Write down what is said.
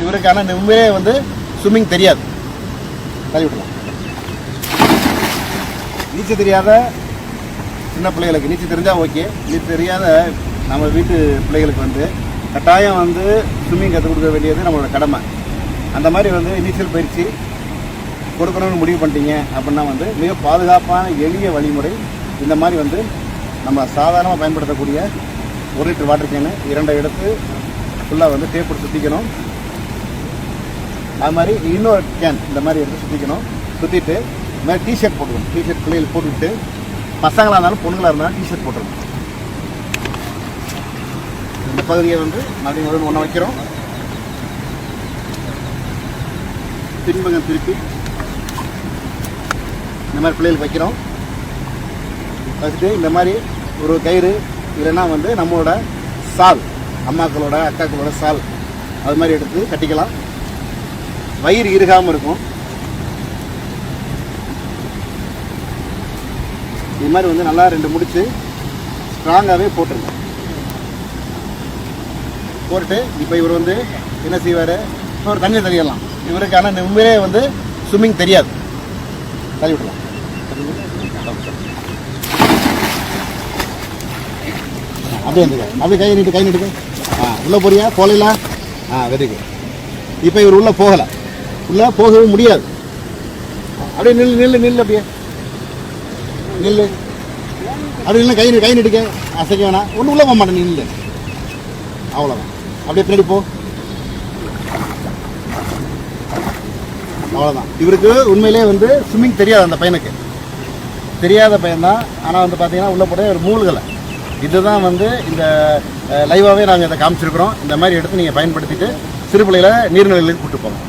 இவருக்கான உண்மையே வந்து ஸ்விம்மிங் தெரியாது. தள்ளி விடலாம். நீச்சல் தெரியாத சின்ன பிள்ளைகளுக்கு நீச்சல் தெரிஞ்சால் ஓகே. நீச்சல் தெரியாத நம்ம வீட்டு பிள்ளைகளுக்கு வந்து கட்டாயம் வந்து ஸ்விம்மிங் கற்றுக் கொடுக்க வேண்டியது நம்மளோட கடமை. அந்த மாதிரி வந்து நீச்சல் பயிற்சி கொடுக்கணும்னு முடிவு பண்ணிட்டீங்க அப்படின்னா வந்து மிக பாதுகாப்பான எளிய வழிமுறை. இந்த மாதிரி வந்து நம்ம சாதாரணமாக பயன்படுத்தக்கூடிய 1 லிட்டர் வாட்டர் கேனு 2 எடுத்து ஃபுல்லாக வந்து டேப் போட்டு சுற்றிக்கணும். அது மாதிரி இன்னொரு கேன் இந்த மாதிரி எடுத்து சுற்றிக்கணும். சுற்றிட்டு இது மாதிரி டிஷர்ட் போட்டுக்கணும். டிஷர்ட் பிள்ளைகள் போட்டுக்கிட்டு பசங்களாக இருந்தாலும் பொண்ணுங்களாக இருந்தாலும் டிஷர்ட் போட்டுருக்கணும். இந்த பகுதியை வந்து மறுபடியும் ஒன்று வைக்கிறோம். பின்பக்கம் திருப்பி இந்த மாதிரி பிள்ளைகளுக்கு வைக்கிறோம். வச்சுட்டு இந்த மாதிரி ஒரு கயிறு இல்லைன்னா வந்து நம்மளோட சால், அம்மாக்களோட அக்காக்களோட சால் அது மாதிரி எடுத்து கட்டிக்கலாம். வயிறு இறுகாமல் இருக்கும். இது மாதிரி வந்து நல்லா 2 முடிச்சு ஸ்ட்ராங்காகவே போட்டுருங்க. போட்டுட்டு இப்போ இவர் வந்து என்ன செய்வார், இப்போ ஒரு தண்ணி தெரியலாம். இவருக்கான உண்மையிலே வந்து ஸ்விம்மிங் தெரியாது. தள்ளி விடலாம். அப்படியே இருந்துக்க. அப்படியே கை நீட்டுக்க. உள்ளே போறியா போகல? Very good. இப்போ இவர் உள்ளே போகலை. உள்ளே போகவே முடியாது. அப்படியே நில்லு அப்படியே நில்லு. அப்படி இல்லை கை நீட்டுக்க. அசைக்க வேணாம். ஒன்றும் உள்ளே போக மாட்டேன். நில்லு. அவ்வளோதான். அப்படியே பின்னாடி போ. அவ்வளோதான். இவருக்கு உண்மையிலே வந்து ஸ்விம்மிங் தெரியாது. அந்த பையனுக்கு தெரியாத பையன்தான். ஆனால் வந்து பார்த்தீங்கன்னா உள்ளே போட ஒரு மூழ்கலை. இதுதான் வந்து இந்த லைவாகவே நாங்கள் இதை காமிச்சிருக்கிறோம். இந்த மாதிரி எடுத்து நீங்கள் பயன்படுத்திட்டு சிறு பிள்ளைகளை நீர்நிலைகளுக்கு கூப்பிட்டு போங்க.